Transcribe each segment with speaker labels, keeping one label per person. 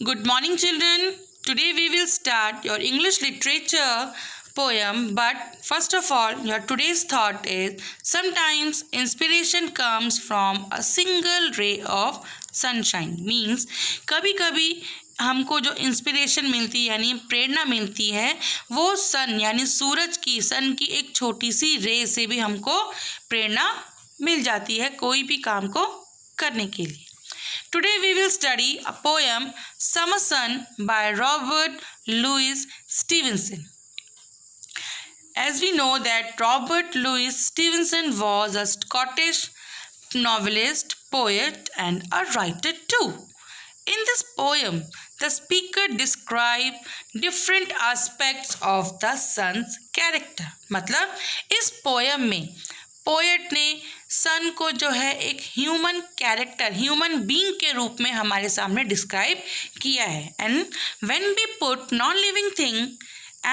Speaker 1: Good morning, children. Today we will start your English literature poem. But first of all, your today's thought is sometimes inspiration comes from a single ray of sunshine. Means कभी कभी हमको जो inspiration मिलती है यानी प्रेरणा मिलती है वो सन यानी सन की एक छोटी सी रे से भी हमको प्रेरणा मिल जाती है कोई भी काम को करने के लिए. Today we will study a poem Summer Sun by Robert Louis Stevenson. As we know that Robert Louis Stevenson was a Scottish novelist, poet and a writer too. In this poem, the speaker describes different aspects of the sun's character. मतलब इस poem में poet ने सन को जो है एक human character human being के रूप में हमारे सामने डिस्क्राइब किया है. And when we put non living thing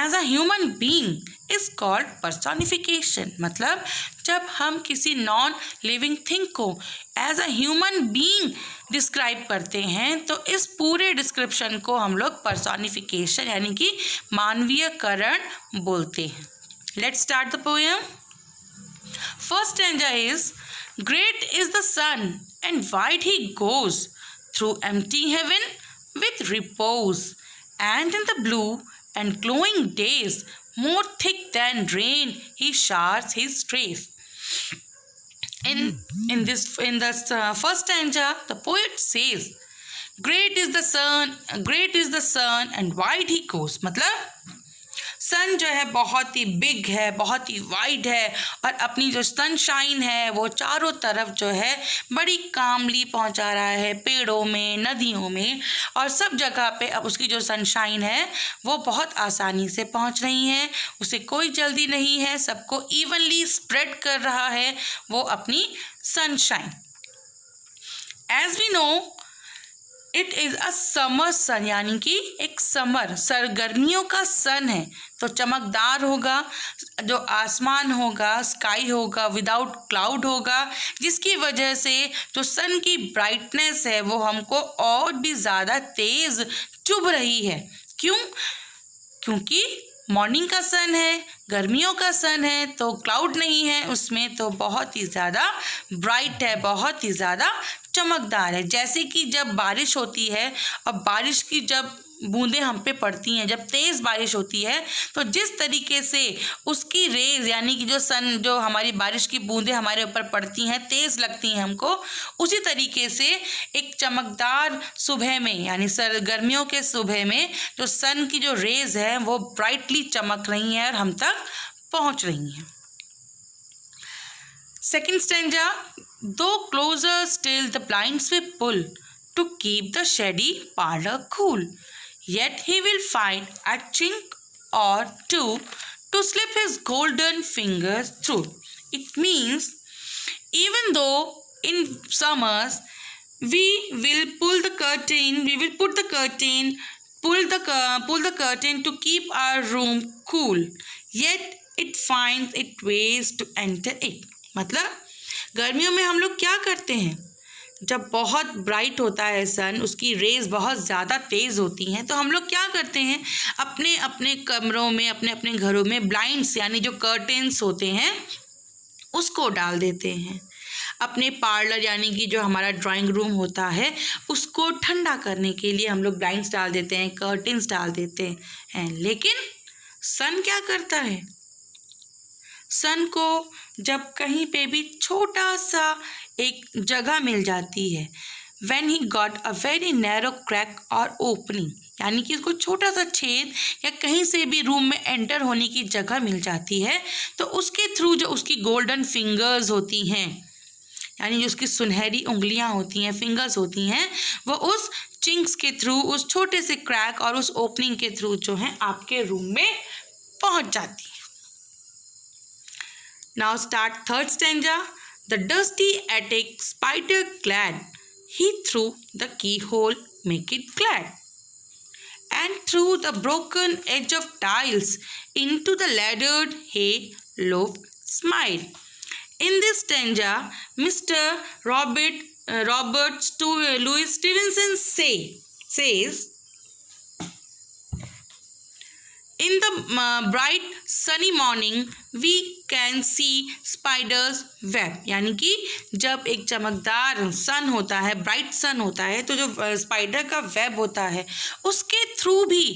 Speaker 1: as a human being is called personification. मतलब जब हम किसी नॉन लिविंग थिंग को as a human being describe करते हैं तो इस पूरे डिस्क्रिप्शन को हम लोग पर्सोनिफिकेशन यानी कि मानवीयकरण बोलते हैं. Let's start the poem. First stanza is, great is the sun and wide he goes through empty heaven with repose, and in the blue and glowing days more thick than rain he showers his rays. In the first stanza the poet says great is the sun and wide he goes. मतलब सन जो है बहुत ही big है, बहुत ही wide है और अपनी जो सनशाइन है वो चारों तरफ जो है बड़ी कामली पहुंचा रहा है पेड़ों में, नदियों में और सब जगह पे. अब उसकी जो सनशाइन है वो बहुत आसानी से पहुंच रही है, उसे कोई जल्दी नहीं है, सबको इवनली स्प्रेड कर रहा है वो अपनी sunshine. As we know it is a summer sun यानी कि एक गर्मियों का सन है तो चमकदार होगा, जो आसमान होगा स्काई होगा विदाउट क्लाउड होगा, जिसकी वजह से जो सन की ब्राइटनेस है वो हमको और भी ज़्यादा तेज़ चुभ रही है. क्योंकि मॉर्निंग का सन है, गर्मियों का सन है तो क्लाउड नहीं है उसमें, तो बहुत ही ज़्यादा ब्राइट है, बहुत ही ज़्यादा चमकदार है. जैसे कि जब बारिश होती है और बारिश की जब बूंदें हम पे पड़ती हैं, जब तेज़ बारिश होती है तो जिस तरीके से उसकी रेज यानी कि जो हमारी बारिश की बूंदें हमारे ऊपर पड़ती हैं तेज़ लगती हैं हमको, उसी तरीके से एक चमकदार सुबह में यानी गर्मियों के सुबह में जो सन की जो रेज है वो ब्राइटली चमक रही हैं और हम तक पहुंच रही हैं. Second stanza, though closer still the blinds we pull to keep the shady parlor cool, yet he will find a chink or two to slip his golden fingers through. It means even though in summers we will pull the curtain to keep our room cool, yet it finds its ways to enter it. मतलब गर्मियों में हम लोग क्या करते हैं, जब बहुत ब्राइट होता है सन, उसकी रेज बहुत ज़्यादा तेज़ होती हैं तो हम लोग क्या करते हैं अपने अपने कमरों में अपने अपने घरों में ब्लाइंड्स यानी जो कर्टेन्स होते हैं उसको डाल देते हैं. अपने पार्लर यानी कि जो हमारा ड्राइंग रूम होता है उसको ठंडा करने के लिए हम लोग ब्लाइंड्स डाल देते हैं, कर्टेन्स डाल देते हैं. लेकिन सन क्या करता है, सन को जब कहीं पे भी छोटा सा एक जगह मिल जाती है, when he got a very narrow crack और ओपनिंग यानी कि उसको छोटा सा छेद या कहीं से भी रूम में एंटर होने की जगह मिल जाती है तो उसके थ्रू जो उसकी गोल्डन फिंगर्स होती हैं यानी जो उसकी सुनहरी उंगलियां होती हैं, फिंगर्स होती हैं, वो उस चिंक्स के थ्रू, उस छोटे से क्रैक और उस ओपनिंग के थ्रू जो है आपके रूम में पहुंच जाती है. Now start third stanza. The dusty attic spider glad, he through the keyhole make it glad, and through the broken edge of tiles into the laddered hay loft smile. In this stanza, Mr. Robert Louis Stevenson say, says, in the bright sunny morning we can see spiders web. यानी कि जब एक चमकदार सन होता है, bright सन होता है, तो जो स्पाइडर का वेब होता है उसके थ्रू भी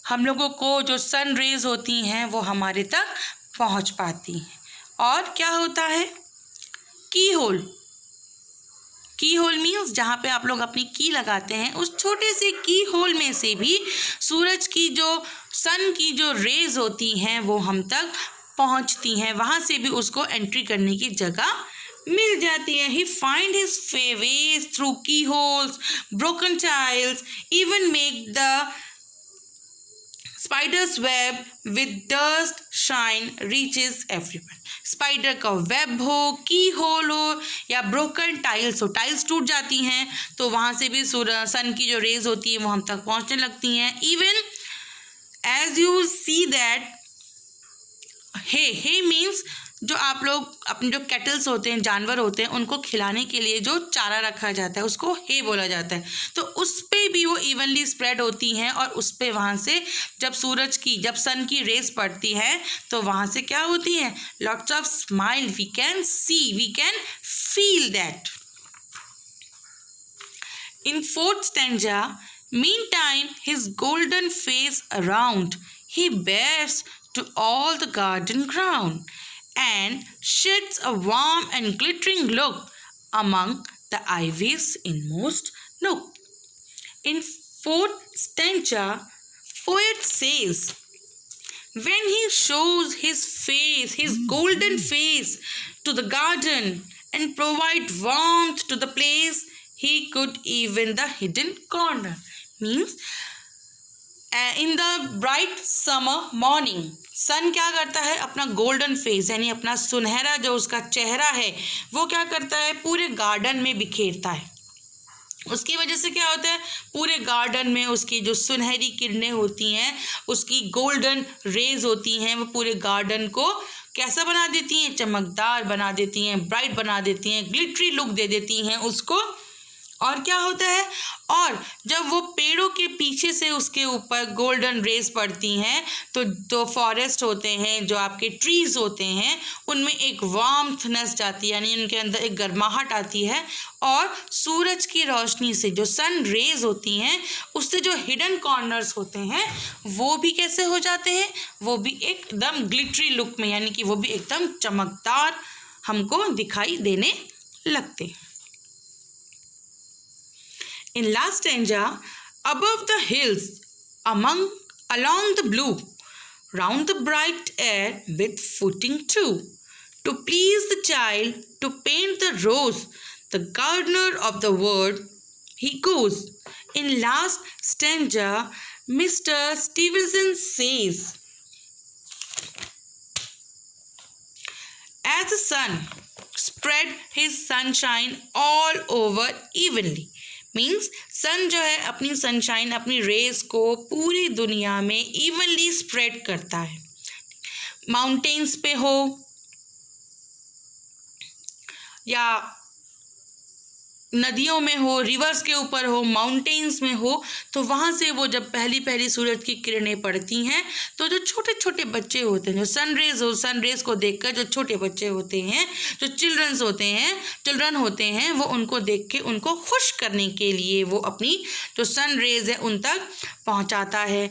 Speaker 1: हम लोगों को जो सन रेज होती हैं वो हमारे तक पहुंच पाती हैं. और क्या होता है? की होल. की होल मीन्स जहाँ पे आप लोग अपनी की लगाते हैं, उस छोटे से की होल में से भी सूरज की जो सन की जो रेज होती हैं वो हम तक पहुँचती हैं. वहाँ से भी उसको एंट्री करने की जगह मिल जाती है. ही फाइंड हिज वेज थ्रू की holes, broken tiles, even make the spiders web with dust shine reaches everyone. Spider का वेब हो, की होल हो या ब्रोकन टाइल्स हो, टाइल्स टूट जाती हैं तो वहाँ से भी सन की जो रेज होती है वो हम तक पहुँचने लगती हैं. Even as you see that he means जो आप लोग अपने जो कैटल्स होते हैं, जानवर होते हैं, उनको खिलाने के लिए जो चारा रखा जाता है उसको हे बोला जाता है. तो उस पे भी वो इवनली स्प्रेड होती हैं और उस पे वहाँ से जब सन की रेस पड़ती है तो वहाँ से क्या होती है? Lots of smile we can see, we can feel that. In fourth stanza, meantime his golden face around he bears to all the garden ground and sheds a warm and glittering look among the ivy's inmost nook. In fourth stanza, poet says, when he shows his face, his golden face to the garden and provide warmth to the place, he could even the hidden corner. Means in the bright summer morning, सन क्या करता है? अपना golden face यानी अपना सुनहरा जो उसका चेहरा है वो क्या करता है? पूरे गार्डन में बिखेरता है. उसकी वजह से क्या होता है? पूरे गार्डन में उसकी जो सुनहरी किरणें होती हैं, उसकी गोल्डन रेज होती हैं, वो पूरे गार्डन को कैसा बना देती हैं? चमकदार बना देती हैं, ब्राइट बना देती हैं, ग्लिटरी लुक दे देती हैं उसको. और क्या होता है? और जब वो पेड़ों के पीछे से उसके ऊपर गोल्डन रेज पड़ती हैं तो फॉरेस्ट होते हैं, जो आपके ट्रीज होते हैं, उनमें एक वार्मथनेस जाती है, यानी उनके अंदर एक गर्माहट आती है. और सूरज की रोशनी से जो सन रेज होती हैं उससे जो हिडन कॉर्नर्स होते हैं वो भी कैसे हो जाते हैं? वो भी एकदम ग्लिटरी लुक में, यानी कि वो भी एकदम चमकदार हमको दिखाई देने लगते हैं. In last stanza, above the hills, along the blue, round the bright air with footing too, to please the child, to paint the rose, the gardener of the world, he goes. In last stanza, Mr. Stevenson says, as the sun spread his sunshine all over evenly, means sun जो है अपनी sunshine, अपनी raise को पूरी दुनिया में evenly spread करता है. माउंटेन्स पे हो या नदियों में हो, रिवर्स के ऊपर हो, माउंटेन्स में हो, तो वहाँ से वो जब पहली पहली सूरज की किरणें पड़ती हैं तो जो छोटे छोटे बच्चे होते हैं, जो सन रेज को देखकर जो छोटे बच्चे होते हैं, जो चिल्ड्रन होते हैं, वो उनको देख के उनको खुश करने के लिए वो अपनी जो सन रेज है उन तक पहुँचाता है.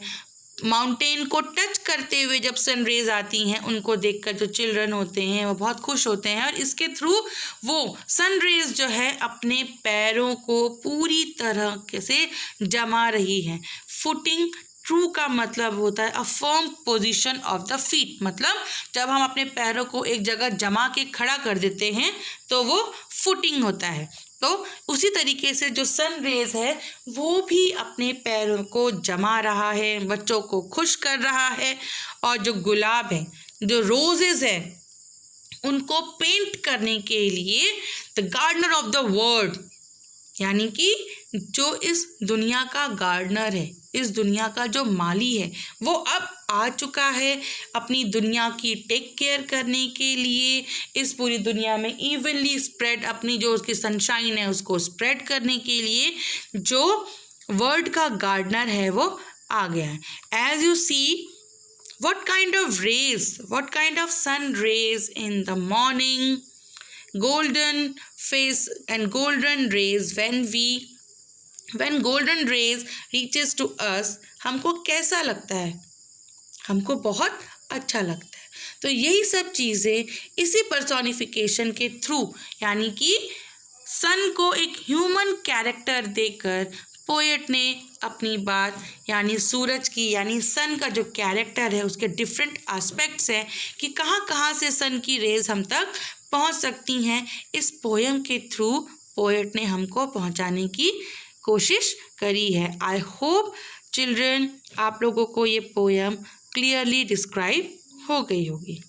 Speaker 1: माउंटेन को टच करते हुए जब सन रेज आती हैं उनको देखकर जो चिल्ड्रन होते हैं वो बहुत खुश होते हैं और इसके थ्रू वो सन रेज जो है अपने पैरों को पूरी तरह से जमा रही है. फुटिंग ट्रू का मतलब होता है a firm position of the feet, मतलब जब हम अपने पैरों को एक जगह जमा के खड़ा कर देते हैं तो वो फुटिंग होता है. तो उसी तरीके से जो सन रेज है वो भी अपने पैरों को जमा रहा है, बच्चों को खुश कर रहा है. और जो गुलाब है, जो रोजेस है, उनको पेंट करने के लिए the gardener of the world, यानी कि जो इस दुनिया का गार्डनर है, इस दुनिया का जो माली है, वो अब आ चुका है अपनी दुनिया की टेक केयर करने के लिए, इस पूरी दुनिया में इवनली स्प्रेड अपनी जो उसकी सनशाइन है उसको स्प्रेड करने के लिए. जो वर्ल्ड का गार्डनर है वो आ गया है. As you see what kind of rays, what kind of sun rays in the morning, golden face and golden rays when golden rays reaches to us, हमको कैसा लगता है? हमको बहुत अच्छा लगता है. तो यही सब चीज़ें इसी पर्सोनिफिकेशन के थ्रू, यानी कि सन को एक ह्यूमन कैरेक्टर देकर पोएट ने अपनी बात, यानी सूरज की, यानी सन का जो कैरेक्टर है उसके डिफरेंट एस्पेक्ट्स हैं कि कहाँ कहाँ से सन की रेज हम तक पहुँच सकती हैं, इस पोएम के थ्रू पोएट ने हमको पहुँचाने की कोशिश करी है. आई होप चिल्ड्रन आप लोगों को ये पोएम क्लियरली डिस्क्राइब हो गई होगी.